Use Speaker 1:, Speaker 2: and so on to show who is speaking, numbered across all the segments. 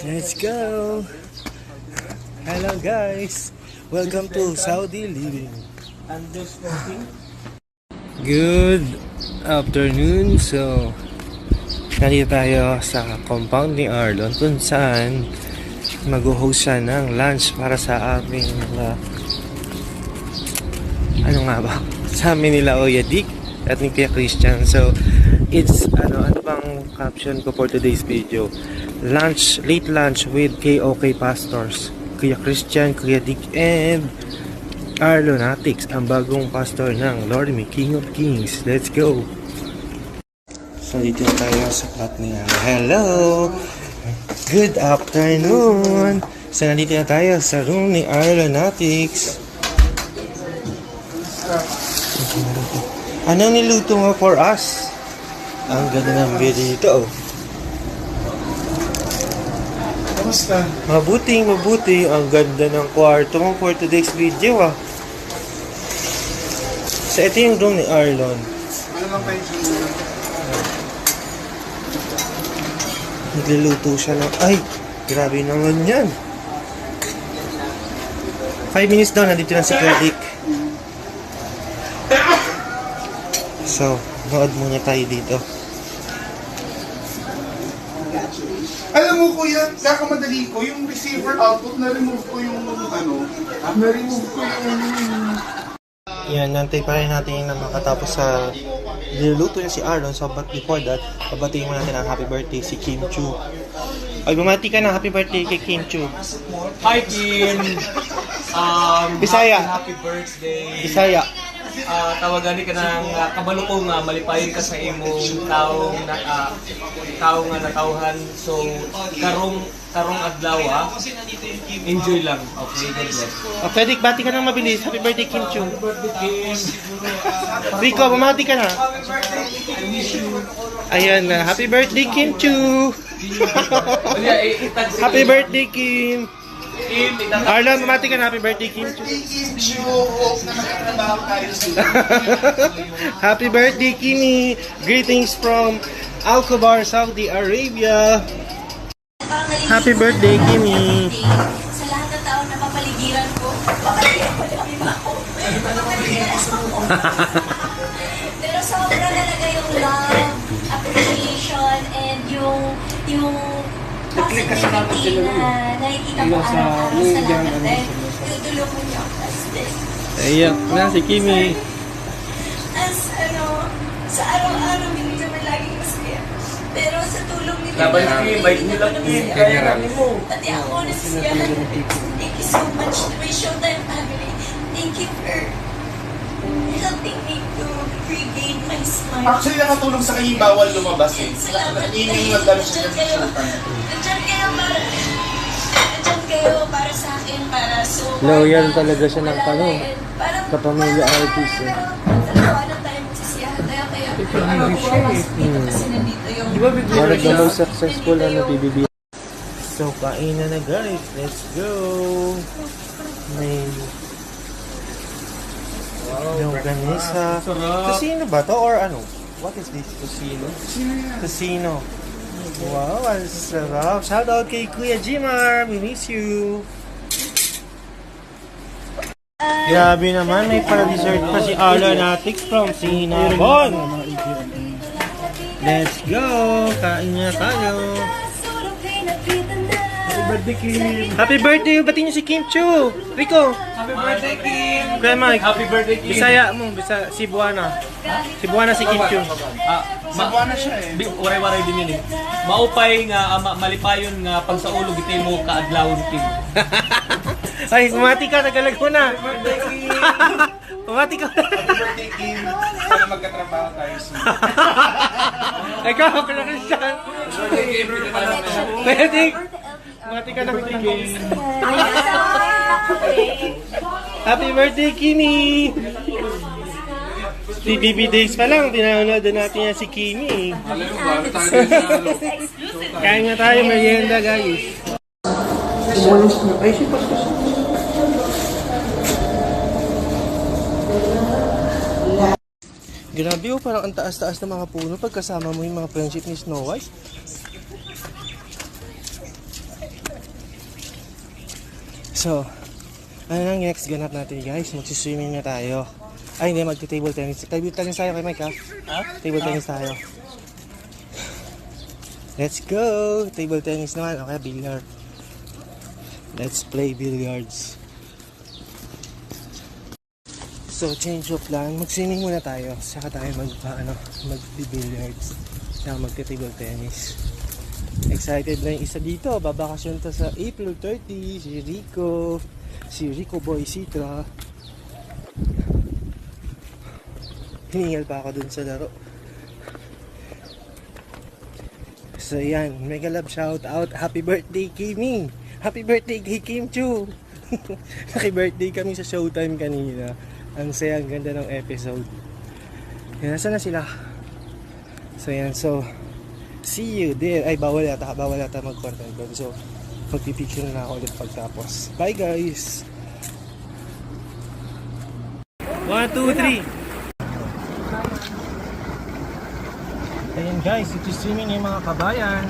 Speaker 1: Let's go! Hello guys! Welcome to Saudi Living. Good afternoon. So, nandito tayo sa compound ni Arlon kung saan mag-host siya ng lunch para sa aming ano nga ba? Sa amin nila Kuya Dick at ni Kuya Christian. So, it's ano bang caption ko for today's video? Late lunch with KOK Pastors. Kuya Christian, Kuya Dick, and Arlon Atix, ang bagong pastor ng Lord Me, King of Kings. Let's go! So, dito tayo sa plot niya. Hello! Good afternoon! So, nandito na tayo sa room ni Arlon Atix. Ano niluto mo for us? Ang ganda ng video dito.
Speaker 2: Kamusta?
Speaker 1: Mabuti. Ang ganda ng kwarto mo for today's video So, ito yung room ni Arlon.
Speaker 2: Ano lang kayo siya?
Speaker 1: Nagluluto siya ng... Ay! Grabe naman yan. 5 minutes daw, nandito na si Kuya Dick. So, nood muna tayo dito.
Speaker 2: Alam mo kuya, kakamadali ko, yung receiver output, na-remove ko yung na-remove ko yung...
Speaker 1: Yan, nantay pa rin natin na makatapos sa niluluto niya si Arlon. So, but before that, pabatiin mo natin ang happy birthday si Kim Chu. Ay, bumati ka ng happy birthday kay Kim Chu.
Speaker 3: Hi, Kim!
Speaker 1: Bisaya.
Speaker 3: Happy birthday!
Speaker 1: Bisaya.
Speaker 3: Tawagan ka ng kabalo ko nga malipayon ka sa imong taong nga natawhan. So karong adlaw enjoy lang. Okay, God bless.
Speaker 1: Okay, Dick, bati ka ng mabilis. Happy birthday, Kim Chu.
Speaker 3: Kim,
Speaker 1: Rico, bumati ka na. Ayan na. Happy birthday, Kim Chu. Happy birthday, Kim. Arlon, bumati ka na. Happy birthday, Kim Chu. Happy birthday, Kimi. Greetings from Al-Khobar, Saudi Arabia. Happy birthday, Kimi.
Speaker 4: Sa lahat ng tao na mapaligiran ko, papaligiran ko ako. Pero sobra talaga yung love, appreciation, and yung positivity na nakikita ko araw-araw sa lahat natin. Tutulungan niyo ako as this.
Speaker 1: Ayan na si Kimi.
Speaker 4: Sa araw-araw, hindi naman laging masaya. Pero sa tulong nila,
Speaker 3: Laban Kim, bait nila Kim, kaya namin mo.
Speaker 4: pati ako nasisiyahan. Thank you so much to my Showtime family. Thank you for helping me to regain my smile.
Speaker 2: Actually, nakatulong sa kanya bawal lumabas eh.
Speaker 4: Salamat.
Speaker 2: Naiinig mag-lunch siya
Speaker 4: Nandiyan kayo. Nandiyan kayo para sa akin, para so
Speaker 1: Loyal talaga siya ng tanong.
Speaker 4: Parang
Speaker 1: Kapamilya artist eh.
Speaker 4: dalawa na tayo magsisiyahan. Kaya dito kasi nandito yung
Speaker 1: One of the most successful PBB. So, kainan na guys. Let's go. May ganisa. Casino ba to or ano? What is this? Casino. Wow, ang sarap. Shout out kay Kuya Jimar. We miss you. Grabe naman, may para-dessert pa si Arlon Atix from Sinabon. Let's go! Kain na tayo. Happy birthday, Kim! Happy birthday! Batiin niyo si Kim Chu! Rico!
Speaker 3: Happy birthday, Kim!
Speaker 1: Kuya Mike!
Speaker 3: Happy birthday, Kim!
Speaker 1: Bisaya mo, Cebuana. Cebuana si Kim Chu.
Speaker 2: Sabuana siya eh.
Speaker 3: Waray-waray din yun eh. Maupay nga, malipayon nga pag sa ulo gitay mo kaadlawon, Kim.
Speaker 1: Ay, bumati ka, nagalag mo na. Bumati ka.
Speaker 2: Happy birthday, Kim. Sana magkatrabaho tayo soon.
Speaker 1: Ikaw, Kuya Christian. Pwede. Bumati ka na, Kim. Happy birthday, Kimi. Si BB Days pa lang, pinanood natin yan si Kimi. Kain nga tayo, merienda guys. Ay, si Pastor. Grabe parang ang taas-taas ng mga puno pagkasama mo yung mga friendship ni Snow White. So, ano nang next ganap natin guys? Magsiswimming na tayo. Ay hindi, magti-table tennis. Table tennis tayo kay Mike ha? Table tennis tayo. Let's go! Table tennis naman. Okay, billiard. Let's play billiards. So, change of plan. Mag-swimming muna tayo. Saka tayo mag-billiards. Saka magti-table tennis. Excited na yung isa dito. Babakasyon to sa April 30. Si Rico Boy Citra. Hiningal pa ako dun sa laro. So yan, mega love shout out. Happy birthday Kimi. Happy birthday kay Kim Chu. Happy birthday kami sa Showtime kanina. Ang saya, ang ganda ng episode. Yan, nasa na sila? So yan, so see you there. Ay, bawal yata mag-content doon. So, magpipicture na ako ulit pagtapos. Bye guys! 1, 2, 3. Ayan guys, ito swimming yung mga kabayan.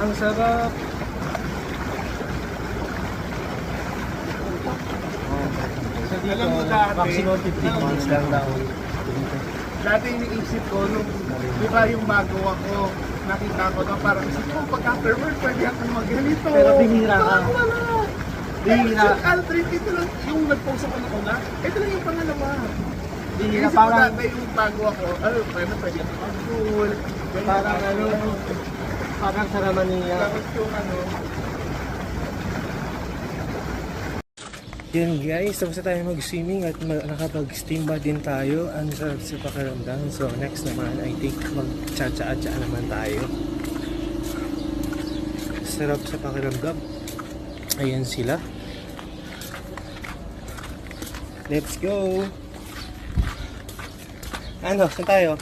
Speaker 1: Ang sarap. So dito,
Speaker 2: Alam mo dati,
Speaker 1: maximum 15 months lang daw.
Speaker 2: Dati iniisip ko, nung, di ba yung bago ako, nakita ko na parang isip ko, pag afterward, pwede akong magganito.
Speaker 1: Pero bihira ka.
Speaker 2: Wala.
Speaker 1: Bihira.
Speaker 2: Si Aldrin, ito lang, yung nag-post ako na una, ito lang yung pangalawa.
Speaker 1: Bihira,
Speaker 2: Inisip ko
Speaker 1: parang-
Speaker 2: dati yung bago ako, pwede akong mag-pool.
Speaker 1: Parang sa naman niya.
Speaker 2: Tapos yung
Speaker 1: Yan guys, tapos na tayo mag-swimming at nakapag-steam bath din tayo. Ang sarap sa pakiramdam. So next naman, I think mag-cha-cha-cha naman tayo. Sarap sa pakiramdam. Ayan sila. Let's go! Ano, saan tayo?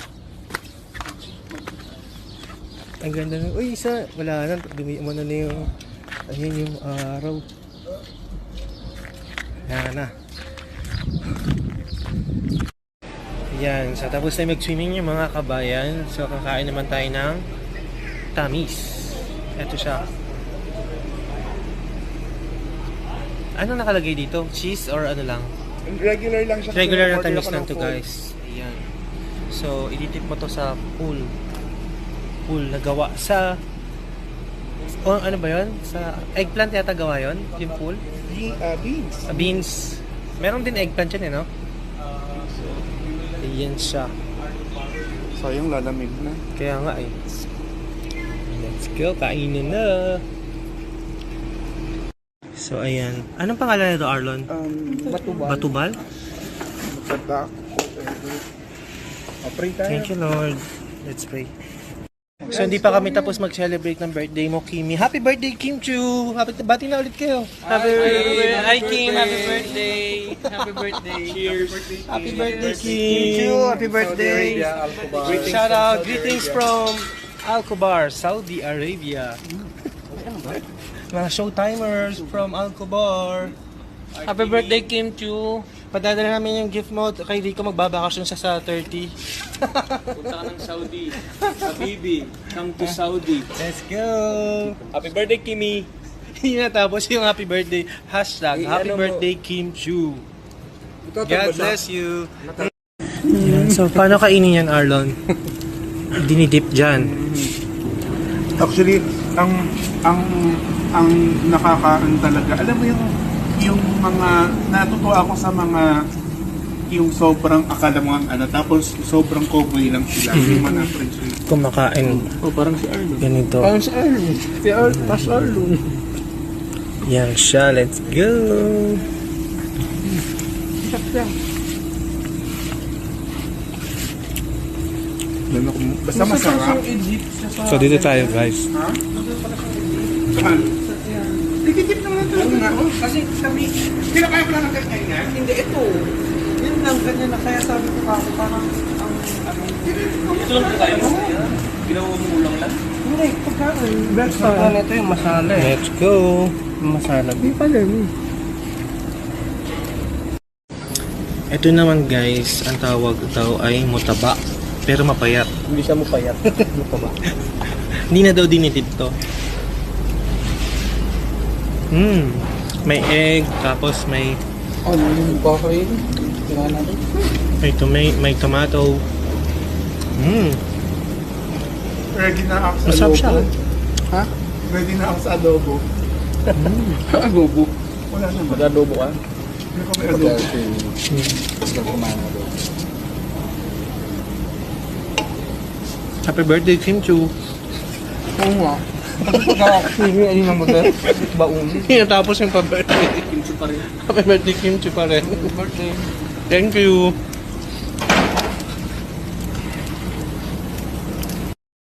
Speaker 1: Ang ganda ng... Uy, isa! Wala na. Umano na yung... Ayun yung araw. Yan na. Yan. So, tapos na mag-swimming yung mga kabayan. So, kakain naman tayo ng tamis. Ito siya. Ano nakalagay dito? Cheese or ano lang?
Speaker 2: regular lang siya.
Speaker 1: Regular na
Speaker 2: Order
Speaker 1: tamis
Speaker 2: ako
Speaker 1: lang
Speaker 2: ng
Speaker 1: to
Speaker 2: full.
Speaker 1: guys. Ayan. So, iditip mo to sa pool. Pool na gawa sa... Oh, ano ba yun? Sa eggplant yata gawa yun? Yung pool?
Speaker 2: Beans.
Speaker 1: Beans. Meron din eggplant yan eh, no? Ayan siya.
Speaker 2: Sayang lalamig na.
Speaker 1: Kaya nga eh. Let's go, kainin na. So ayan. Anong pangalan nito, Arlon?
Speaker 2: Batubal.
Speaker 1: Batubal?
Speaker 2: Maganda. Pray tayo.
Speaker 1: Thank you, Lord. Let's pray. So hindi pa kami tapos mag-celebrate ng birthday mo, Kimi. Happy birthday, Kim Chu! Bati na ulit kayo. Happy birthday! Hi, Kim! Happy birthday! Happy birthday! Cheers! Happy birthday, Kim! Happy birthday! Shout out! Greetings from Alcobar, Saudi Arabia. Mga showtimers from Alcobar. Happy birthday, Kim Chu! Padadala namin yung gift mo kay Rico, magbabakasyon siya sa 30.
Speaker 3: Punta ka ng Saudi. Habibi, come to Saudi.
Speaker 1: Let's go!
Speaker 3: Happy birthday, Kimi.
Speaker 1: Hindi natapos yung happy birthday. Hashtag happy birthday Kim Chu. God bless you. Yan. So, paano kainin yan, Arlon? Dinidip dyan.
Speaker 2: Actually, ang nakakaano talaga. Alam mo yung mga natutuwa ako sa mga yung sobrang akala mo ang ano tapos sobrang cowboy lang sila. Yung mga na-appreciate.
Speaker 1: Kumakain.
Speaker 2: Oh, parang si Arlo.
Speaker 1: Ganito.
Speaker 2: Parang si Arlo. Si Arlo. Pas Arlo.
Speaker 1: Yan siya. Let's go.
Speaker 2: Basta masarap.
Speaker 1: So, dito tayo, guys.
Speaker 2: Ha? Saan? Dikit naman ito. Kasi sabi, kinakaya ko lang ng ganyan. Hindi, ito. Yun lang, ganyan na. Kaya sabi ko ako, parang ang ano.
Speaker 3: Ito lang po kayo. Ginawa mo ulang lang.
Speaker 2: Hindi, pagkain. Best pa. Ito yung masala eh.
Speaker 1: Let's go.
Speaker 2: Masala. Di pala eh.
Speaker 1: Ito naman guys, ang tawag daw ay mutaba. Pero mapayat.
Speaker 3: Hindi siya mapayat. Mutaba.
Speaker 1: Hindi na daw dinitid to. May egg, tapos may
Speaker 2: Ano yung buffet? Tingnan natin.
Speaker 1: may tomato.
Speaker 2: Ready na ako sa
Speaker 1: Masarap siya.
Speaker 2: Ha? Ready na ako sa adobo. Adobo? Wala naman.
Speaker 3: Mag-adobo ka?
Speaker 2: Hindi ko may adobo.
Speaker 1: Happy birthday, Kim Chu.
Speaker 2: Oo nga. Pagkakasili, ayun ang model. Baon.
Speaker 1: Tapos yung pa-birthday.
Speaker 3: Kimchi pa rin.
Speaker 1: Happy birthday, Kim Chu pa rin.
Speaker 2: Birthday.
Speaker 1: Thank you.